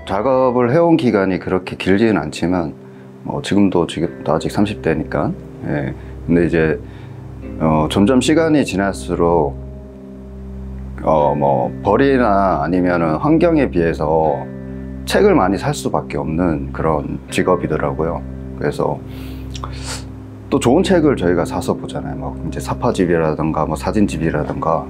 작업을 해온 기간이 그렇게 길지는 않지만 지금도 아직 30대니까 예. 근데 이제 점점 시간이 지날수록 벌이나 아니면은 환경에 비해서 책을 많이 살 수밖에 없는 그런 직업이더라고요. 그래서 또 좋은 책을 저희가 사서 보잖아요. 막 이제 사파집이라든가 뭐 사진집이라든가.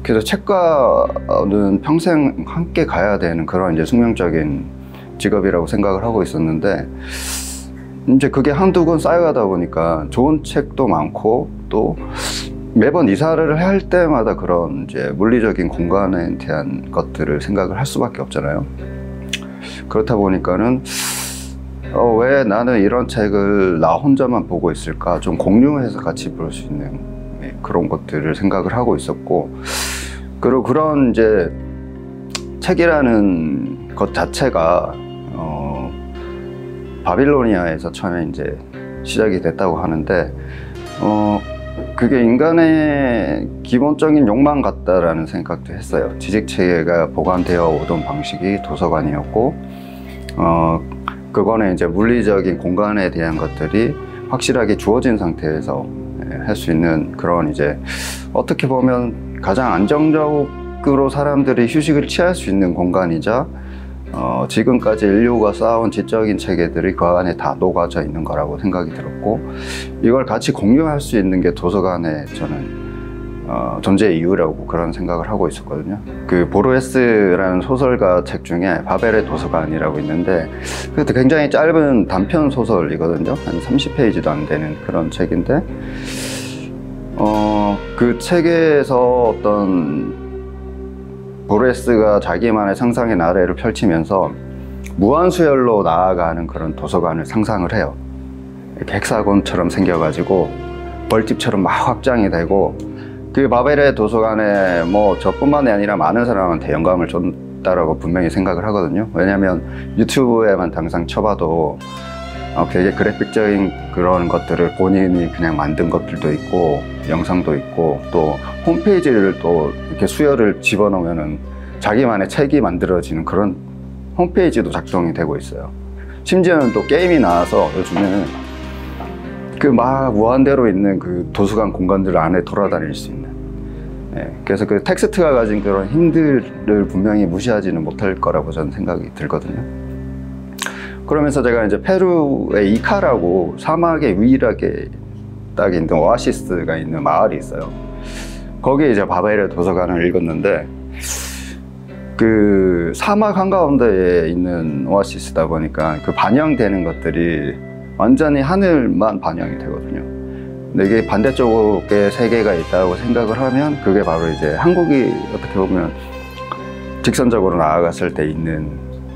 그래서 책과는 평생 함께 가야 되는 그런 이제 숙명적인 직업이라고 생각을 하고 있었는데, 이제 그게 한두 권 쌓여가다 보니까 좋은 책도 많고, 또 매번 이사를 할 때마다 그런 이제 물리적인 공간에 대한 것들을 생각을 할 수밖에 없잖아요. 그렇다 보니까는 왜 나는 이런 책을 나 혼자만 보고 있을까? 좀 공유해서 같이 볼 수 있는 그런 것들을 생각을 하고 있었고, 그리고 그런 이제 책이라는 것 자체가 바빌로니아에서 처음에 이제 시작이 됐다고 하는데, 그게 인간의 기본적인 욕망 같다라는 생각도 했어요. 지식체계가 보관되어 오던 방식이 도서관이었고, 그거는 이제 물리적인 공간에 대한 것들이 확실하게 주어진 상태에서 할 수 있는 그런, 이제 어떻게 보면 가장 안정적으로 사람들이 휴식을 취할 수 있는 공간이자 지금까지 인류가 쌓아온 지적인 체계들이 그 안에 다 녹아져 있는 거라고 생각이 들었고, 이걸 같이 공유할 수 있는 게 도서관의 저는 존재의 이유라고 그런 생각을 하고 있었거든요. 그 보르헤스라는 소설가 책 중에 바벨의 도서관이라고 있는데, 그것도 굉장히 짧은 단편 소설이거든요. 한 30페이지도 안 되는 그런 책인데, 그 책에서 어떤 보르헤스가 자기만의 상상의 나래를 펼치면서 무한수열로 나아가는 그런 도서관을 상상을 해요. 이렇게 헥사곤처럼 생겨가지고 벌집처럼 막 확장이 되고, 그 바벨의 도서관에 뭐 저뿐만이 아니라 많은 사람한테 영감을 줬다라고 분명히 생각을 하거든요. 왜냐면 유튜브에만 당장 쳐봐도 되게 그래픽적인 그런 것들을 본인이 그냥 만든 것들도 있고, 영상도 있고, 또 홈페이지를 또 이렇게 수혈을 집어넣으면은 자기만의 책이 만들어지는 그런 홈페이지도 작동이 되고 있어요. 심지어는 또 게임이 나와서 요즘에는 그 막 무한대로 있는 그 도서관 공간들 안에 돌아다닐 수 있는, 그래서 그 텍스트가 가진 그런 힘들을 분명히 무시하지는 못할 거라고 저는 생각이 들거든요. 그러면서 제가 이제 페루의 이카라고 사막의 유일하게 딱 있는 오아시스가 있는 마을이 있어요. 거기에 이제 바벨의 도서관을 읽었는데, 그 사막 한가운데에 있는 오아시스다 보니까 그 반영되는 것들이 완전히 하늘만 반영이 되거든요. 근데 이게 반대쪽에 세계가 있다고 생각을 하면, 그게 바로 이제 한국이 어떻게 보면 직선적으로 나아갔을 때 있는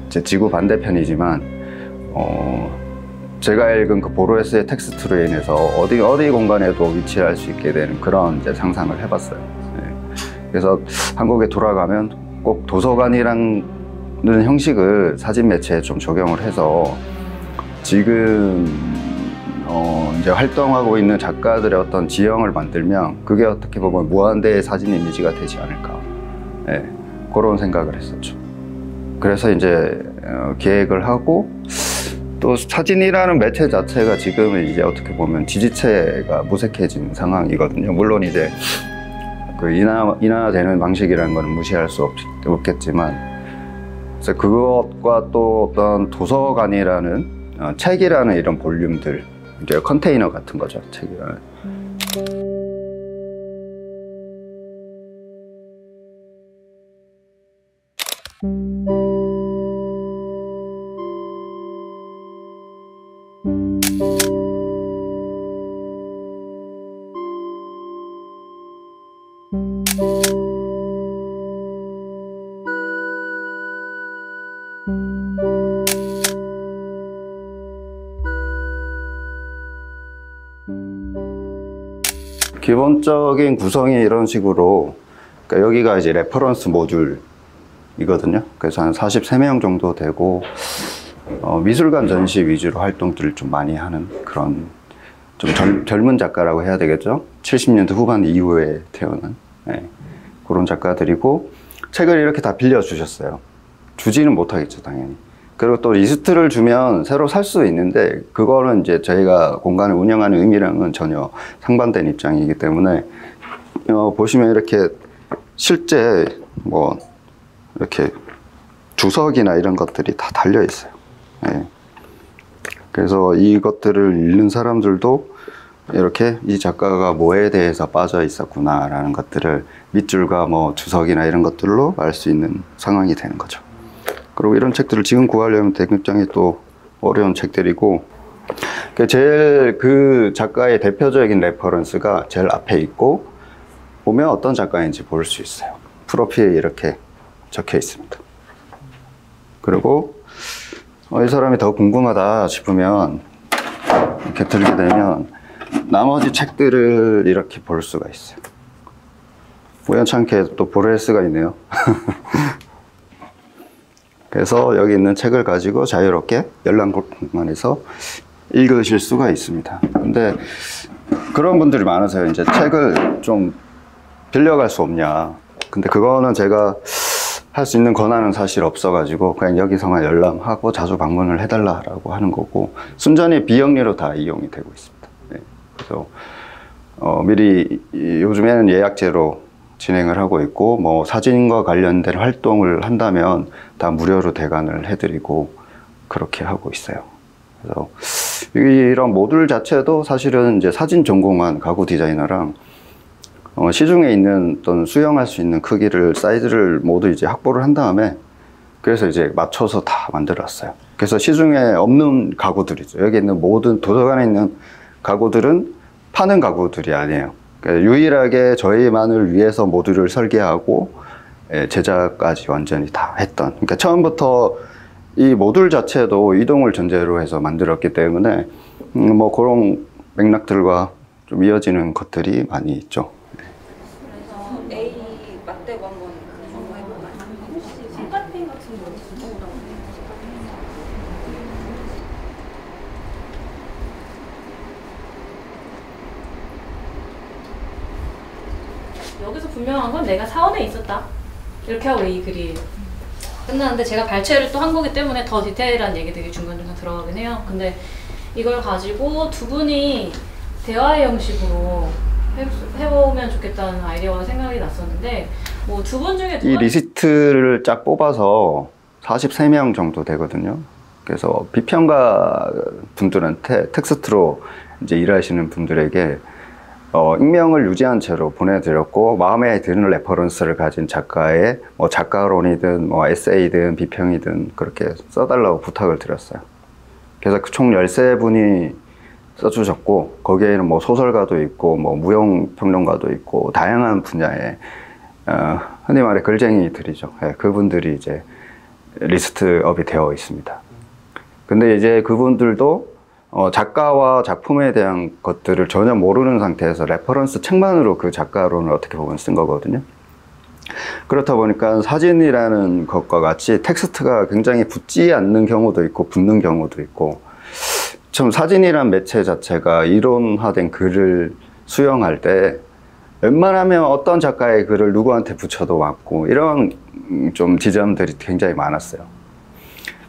이제 지구 반대편이지만, 제가 읽은 그 보르헤스의 텍스트로 인해서 어디 공간에도 위치할 수 있게 되는 그런 이제 상상을 해봤어요. 그래서 한국에 돌아가면 꼭 도서관이라는 형식을 사진 매체에 좀 적용을 해서 지금 이제 활동하고 있는 작가들의 어떤 지형을 만들면 그게 어떻게 보면 무한대의 사진 이미지가 되지 않을까, 그런 생각을 했었죠. 그래서 이제 기획을 하고, 또 사진이라는 매체 자체가 지금은 이제 어떻게 보면 지지체가 무색해진 상황이거든요. 물론 이제 그 인화되는 방식이라는 건 무시할 수 없겠지만, 그래서 그것과 또 어떤 도서관이라는 책이라는 이런 볼륨들, 이제 컨테이너 같은 거죠, 책이. 기본적인 구성이 이런 식으로, 그러니까 여기가 이제 레퍼런스 모듈이거든요. 그래서 한 43명 정도 되고, 미술관 전시 위주로 활동들을 좀 많이 하는 그런 좀 젊은 작가라고 해야 되겠죠. 70년대 후반 이후에 태어난, 네, 그런 작가들이고, 책을 이렇게 다 빌려주셨어요. 주지는 못하겠죠, 당연히. 그리고 또 리스트를 주면 새로 살 수 있는데, 그거는 이제 저희가 공간을 운영하는 의미랑은 전혀 상반된 입장이기 때문에, 보시면 이렇게 실제 뭐 이렇게 주석이나 이런 것들이 다 달려 있어요. 네. 그래서 이것들을 읽는 사람들도 이렇게 이 작가가 뭐에 대해서 빠져 있었구나 라는 것들을 밑줄과 뭐 주석이나 이런 것들로 알 수 있는 상황이 되는 거죠. 그리고 이런 책들을 지금 구하려면 굉장히 또 어려운 책들이고, 제일 그 작가의 대표적인 레퍼런스가 제일 앞에 있고, 보면 어떤 작가인지 볼 수 있어요. 프로필이 이렇게 적혀 있습니다. 그리고 이 사람이 더 궁금하다 싶으면 이렇게 들게 되면 나머지 책들을 이렇게 볼 수가 있어요. 우연찮게 또 보레스가 있네요. 그래서 여기 있는 책을 가지고 자유롭게 열람 공간에서 읽으실 수가 있습니다. 근데 그런 분들이 많으세요. 이제 책을 좀 빌려갈 수 없냐. 근데 그거는 제가 할 수 있는 권한은 사실 없어가지고 그냥 여기서만 열람하고 자주 방문을 해달라고 하는 거고, 순전히 비영리로 다 이용이 되고 있습니다. 네. 그래서 미리 요즘에는 예약제로 진행을 하고 있고, 뭐 사진과 관련된 활동을 한다면 다 무료로 대관을 해드리고 그렇게 하고 있어요. 그래서 이런 모듈 자체도 사실은 이제 사진 전공한 가구 디자이너랑 시중에 있는 어떤 수용할 수 있는 크기를, 사이즈를 모두 이제 확보를 한 다음에, 그래서 이제 맞춰서 다 만들었어요. 그래서 시중에 없는 가구들이죠. 여기 있는 모든 도서관에 있는 가구들은 파는 가구들이 아니에요. 그러니까 유일하게 저희만을 위해서 모듈을 설계하고 제작까지 완전히 다 했던, 그러니까 처음부터 이 모듈 자체도 이동을 전제로 해서 만들었기 때문에 뭐 그런 맥락들과 좀 이어지는 것들이 많이 있죠. 그래서 A 맞대고 한번 해볼까요? 혹시 손가락 같은 거 여기서 분명한 건 내가 사원에 있었다 이렇게 하고 이 글이 끝나는데, 제가 발췌를 또 한 거기 때문에 더 디테일한 얘기들이 중간중간 들어가긴 해요. 근데 이걸 가지고 두 분이 대화의 형식으로 해보면 좋겠다는 아이디어가 생각이 났었는데, 뭐 두 분 중에 이 리스트를 쫙 뽑아서 43명 정도 되거든요. 그래서 비평가 분들한테 텍스트로 이제 일하시는 분들에게 익명을 유지한 채로 보내드렸고, 마음에 드는 레퍼런스를 가진 작가의 뭐 작가론이든 뭐 에세이든 비평이든 그렇게 써달라고 부탁을 드렸어요. 그래서 총 13분이 써주셨고, 거기에는 뭐 소설가도 있고 뭐 무용평론가도 있고 다양한 분야의 흔히 말해 글쟁이들이죠. 네, 그분들이 이제 리스트업이 되어 있습니다. 근데 이제 그분들도 작가와 작품에 대한 것들을 전혀 모르는 상태에서 레퍼런스 책만으로 그 작가론을 어떻게 보면 쓴 거거든요. 그렇다 보니까 사진이라는 것과 같이 텍스트가 굉장히 붙지 않는 경우도 있고 붙는 경우도 있고, 참 사진이란 매체 자체가 이론화된 글을 수용할 때 웬만하면 어떤 작가의 글을 누구한테 붙여도 맞고, 이런 좀 지점들이 굉장히 많았어요.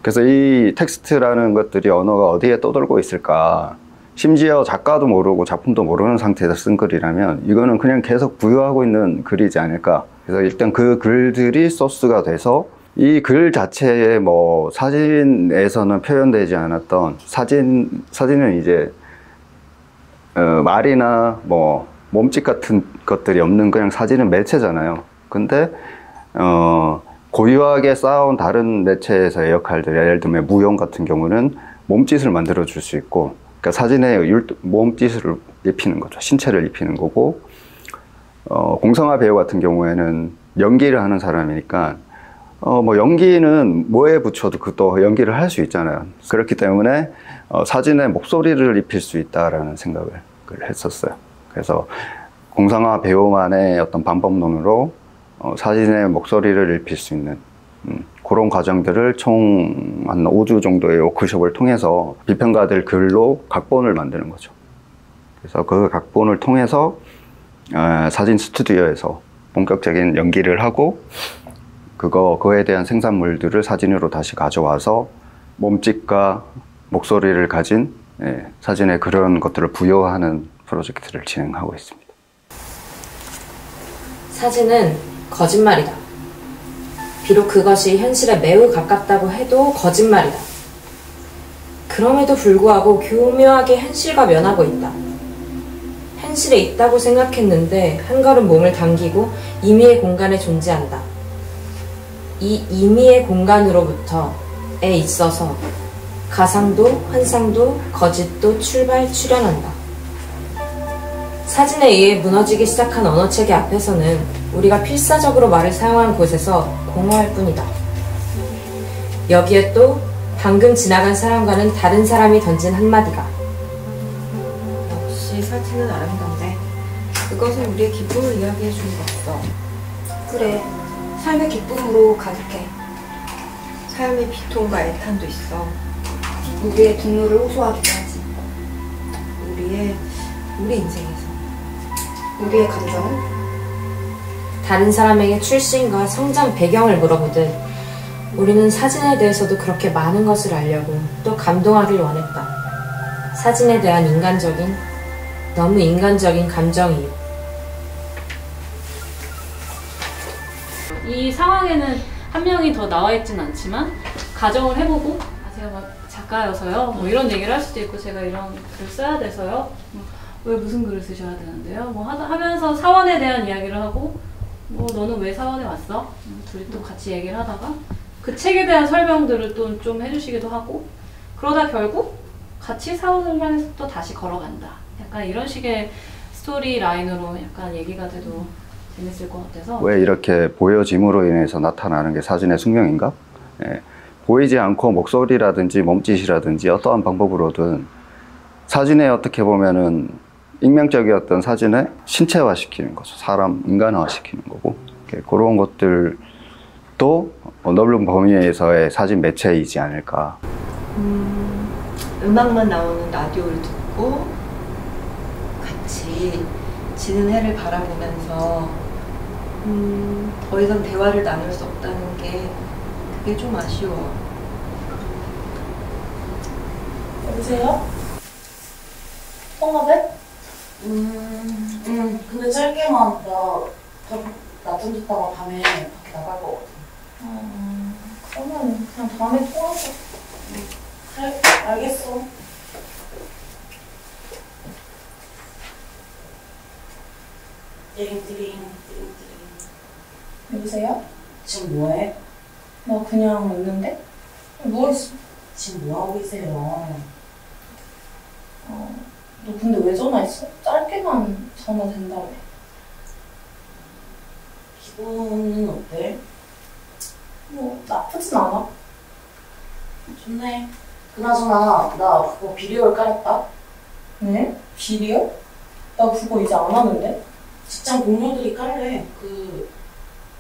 그래서 이 텍스트라는 것들이 언어가 어디에 떠돌고 있을까, 심지어 작가도 모르고 작품도 모르는 상태에서 쓴 글이라면 이거는 그냥 계속 부유하고 있는 글이지 않을까. 그래서 일단 그 글들이 소스가 돼서 이 글 자체에 뭐 사진에서는 표현되지 않았던 사진은 이제 말이나 뭐 몸짓 같은 것들이 없는 그냥 사진은 매체잖아요. 근데 고유하게 쌓아온 다른 매체에서의 역할들, 예를 들면 무용 같은 경우는 몸짓을 만들어 줄 수 있고, 그러니까 사진에 몸짓을 입히는 거죠. 신체를 입히는 거고, 공상화 배우 같은 경우에는 연기를 하는 사람이니까 뭐 연기는 뭐에 붙여도 또 연기를 할 수 있잖아요. 그렇기 때문에 사진에 목소리를 입힐 수 있다라는 생각을 했었어요. 그래서 공상화 배우만의 어떤 방법론으로 사진에 목소리를 입힐 수 있는 그런 과정들을 총 한 5주 정도의 워크숍을 통해서 비평가들 글로 각본을 만드는 거죠. 그래서 그 각본을 통해서 사진 스튜디오에서 본격적인 연기를 하고 그거에 대한 생산물들을 사진으로 다시 가져와서 몸짓과 목소리를 가진 사진에 그런 것들을 부여하는 프로젝트를 진행하고 있습니다. 사진은 거짓말이다. 비록 그것이 현실에 매우 가깝다고 해도 거짓말이다. 그럼에도 불구하고 교묘하게 현실과 면하고 있다. 현실에 있다고 생각했는데 한 걸음 몸을 당기고 임의의 공간에 존재한다. 이 임의의 공간으로부터에 있어서 가상도, 환상도, 거짓도 출현한다. 사진에 의해 무너지기 시작한 언어체계 앞에서는 우리가 필사적으로 말을 사용한 곳에서 공허할 뿐이다. 여기에 또 방금 지나간 사람과는 다른 사람이 던진 한마디가 역시 사진은 아름다운데 그것은 우리의 기쁨을 이야기해 주는 거 없어. 그래, 삶의 기쁨으로 가득해. 삶의 비통과 애탄도 있어. 우리의 분노를 호소하기도 하지. 우리 인생에서 우리의 감정은? 다른 사람에게 출신과 성장 배경을 물어보듯 우리는 사진에 대해서도 그렇게 많은 것을 알려고 또 감동하길 원했다. 사진에 대한 너무 인간적인 감정이요. 이 상황에는 한 명이 더 나와 있진 않지만 가정을 해보고 제가 막 작가여서요 뭐 이런 얘기를 할 수도 있고 제가 이런 글을 써야 돼서요 왜 무슨 글을 쓰셔야 되는데요 뭐 하면서 사원에 대한 이야기를 하고 뭐 너는 왜 사원에 왔어? 둘이 또 같이 얘기를 하다가 그 책에 대한 설명들을 또 좀 해주시기도 하고 그러다 결국 같이 사원을 향해서 또 다시 걸어간다. 약간 이런 식의 스토리 라인으로 약간 얘기가 돼도 재밌을 것 같아서. 왜 이렇게 보여짐으로 인해서 나타나는 게 사진의 숙명인가? 보이지 않고 목소리라든지 몸짓이라든지 어떠한 방법으로든 사진에 어떻게 보면은 익명적이었던 사진에 신체화시키는 거죠. 사람, 인간화시키는 거고 그런 것들도 넓은 범위에서의 사진 매체이지 않을까. 음악만 나오는 라디오를 듣고 같이 지는 해를 바라보면서 더 이상 대화를 나눌 수 없다는 게 그게 좀 아쉬워. 여보세요? 통화돼? 근데 짧게만 낮잠 잤다가 밤에 밖에 나갈 거거든. 그러면 그냥 다음에 통화하자. 알겠어. 띠링띠링. 여보세요? 지금 뭐해? 나 그냥 있는데? 누워있어. 지금 뭐하고 계세요? 너 근데 왜 전화했어? 짧게만 전화 된다며. 기분은 어때? 뭐 나쁘진 않아. 좋네. 그나저나 나 그거 비리얼 깔았다. 네? 비리야? 나 그거 이제 안 하는데? 직장 동료들이 깔래.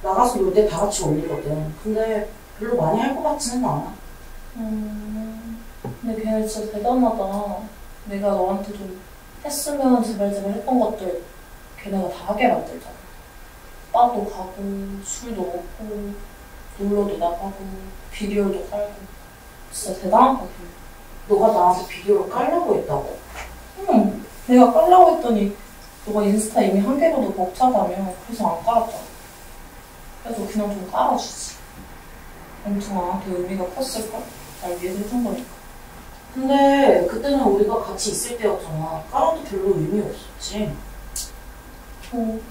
나가서 놀 때 다 같이 올리거든. 근데 별로 많이 할 것 같지는 않아. 근데 걔네 진짜 대단하다. 내가 너한테 좀 했으면 제발 했던 것들 걔네가 다 하게 만들잖아. 바도 가고 술도 먹고 놀러도 나가고 비디오도 깔고 진짜 대단하거든. 너가 나한테 비디오를 깔라고 했다고? 응. 내가 깔라고 했더니 너가 인스타 이미 한 개로도 벅차다며. 그래서 안 깔았잖아. 그래서 그냥 좀 깔아주지. 엄청 나한테 의미가 컸을걸? 날 위해서 해준 거니까. 근데 그때는 우리가 같이 있을 때였잖아. 깔아도 별로 의미 없었지. 그건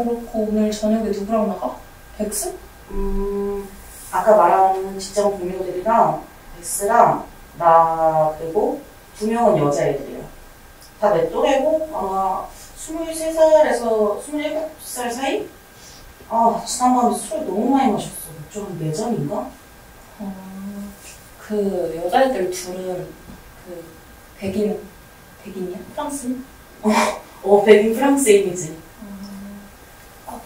그렇고 오늘 저녁에 누구랑 나가? 백스? 아까 말한 직장 동료들이랑 백스랑 나 그리고 2명은 여자애들이야. 다 내 또래고 아마 23살에서 27살 사이? 지난밤에 술 너무 많이 마셨어. 좀 내전인가? 그 여자애들 둘은 그 백인이야? 프랑스인? 백인 프랑스인이지.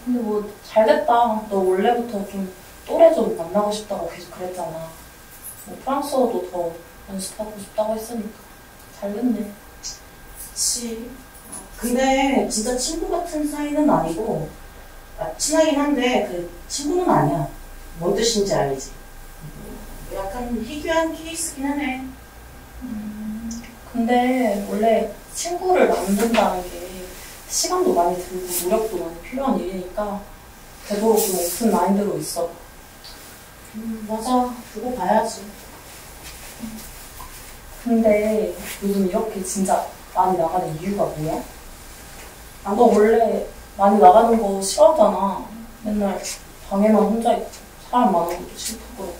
근데 뭐 잘됐다. 너 원래부터 좀 또래 좀 만나고 싶다고 계속 그랬잖아. 뭐 프랑스어도 더 연습하고 싶다고 했으니까 잘됐네. 그치. 근데 진짜 친구 같은 사이는 아니고 친하긴 한데 그 친구는 아니야. 뭔 뜻인지 알지? 약간 희귀한 케이스긴 하네. 근데 원래 친구를 만든다는 게 시간도 많이 들고 노력도 많이 필요한 일이니까 되도록 좀 오픈 마인드로 있어. 맞아. 두고 봐야지. 근데 요즘 이렇게 진짜 많이 나가는 이유가 뭐야? 너 원래 많이 나가는 거 싫어하잖아. 맨날 방에만 혼자 있고 사람 많은 것도 싫다고.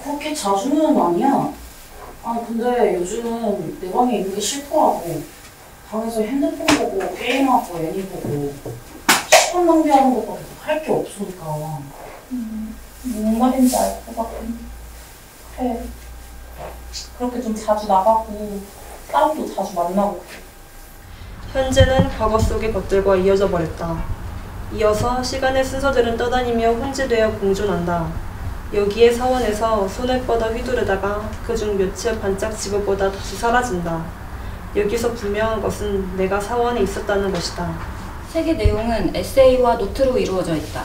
그렇게 자주는 아니야. 근데 요즘은 내 방에 있는 게 싫더라고. 방에서 핸드폰 보고 게임하고 애니 보고 시간 낭비하는 것밖에 할 게 없으니까. 뭔 말인지 알 것 같긴. 그래. 그렇게 좀 자주 나가고 사람도 자주 만나고 그래. 현재는 과거 속의 것들과 이어져 버렸다. 이어서 시간의 순서들은 떠다니며 혼재되어 공존한다. 여기에 사원에서 손을 뻗어 휘두르다가 그중 몇몇 반짝 집어보다 다시 사라진다. 여기서 분명한 것은 내가 사원에 있었다는 것이다. 책의 내용은 에세이와 노트로 이루어져 있다.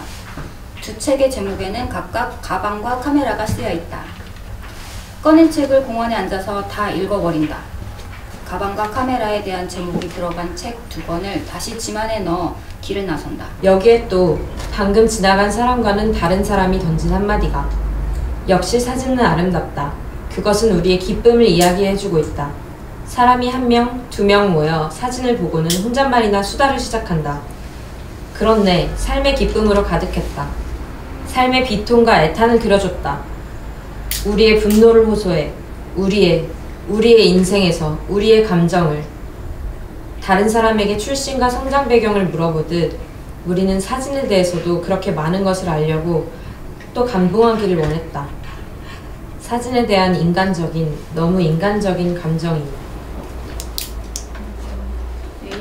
두 책의 제목에는 각각 가방과 카메라가 쓰여 있다. 꺼낸 책을 공원에 앉아서 다 읽어버린다. 가방과 카메라에 대한 제목이 들어간 책 2권을 다시 짐 안에 넣어 길을 나선다. 여기에 또 방금 지나간 사람과는 다른 사람이 던진 한마디가 역시 사진은 아름답다. 그것은 우리의 기쁨을 이야기해주고 있다. 사람이 1명, 2명 모여 사진을 보고는 혼잣말이나 수다를 시작한다. 그렇네. 삶의 기쁨으로 가득했다. 삶의 비통과 애탄을 그려줬다. 우리의 분노를 호소해. 우리의 인생에서 우리의 감정을 다른 사람에게 출신과 성장 배경을 물어보듯 우리는 사진에 대해서도 그렇게 많은 것을 알려고 또 감동하기를 원했다. 사진에 대한 너무 인간적인 감정이다.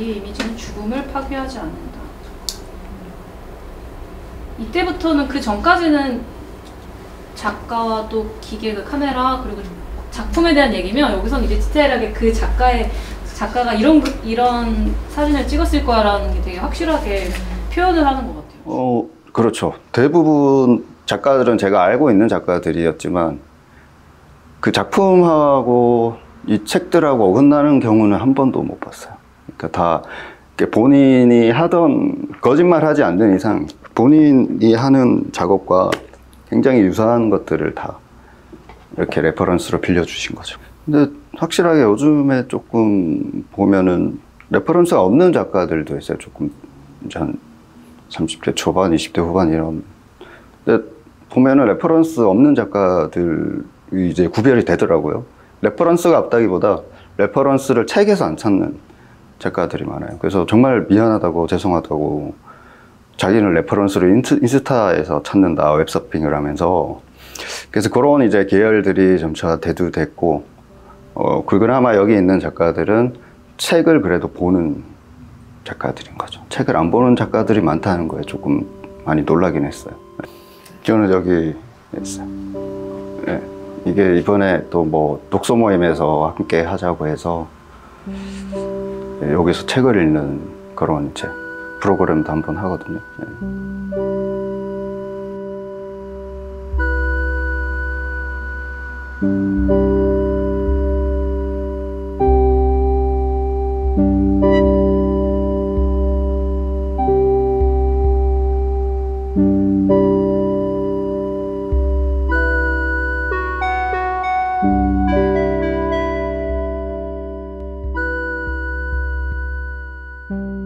이 이미지는 죽음을 파괴하지 않는다. 이때부터는 그 전까지는 작가와 또 기계, 그 카메라, 그리고 작품에 대한 얘기면 여기서는 이제 디테일하게 그 작가가 이런 사진을 찍었을 거라는 게 되게 확실하게 표현을 하는 것 같아요. 그렇죠. 대부분 작가들은 제가 알고 있는 작가들이었지만 그 작품하고 이 책들하고 어긋나는 경우는 한 번도 못 봤어요. 그러니까 다 본인이 하던 거짓말 하지 않는 이상 본인이 하는 작업과 굉장히 유사한 것들을 다 이렇게 레퍼런스로 빌려주신 거죠. 근데 확실하게 요즘에 조금 보면은 레퍼런스가 없는 작가들도 있어요. 조금 이제 한 30대 초반, 20대 후반 이런. 근데 보면은 레퍼런스 없는 작가들이 이제 구별이 되더라고요. 레퍼런스가 없다기보다 레퍼런스를 책에서 안 찾는 작가들이 많아요. 그래서 정말 미안하다고, 죄송하다고, 자기는 레퍼런스를 인스타에서 찾는다, 웹서핑을 하면서. 그래서 그런 이제 계열들이 점차 대두됐고, 그나마 여기 있는 작가들은 책을 그래도 보는 작가들인 거죠. 책을 안 보는 작가들이 많다는 거에 조금 많이 놀라긴 했어요. 저는 여기 있어요. 네. 이게 이번에 또 뭐 독서 모임에서 함께 하자고 해서 여기서 책을 읽는 그런 이제 프로그램도 한번 하거든요. 네.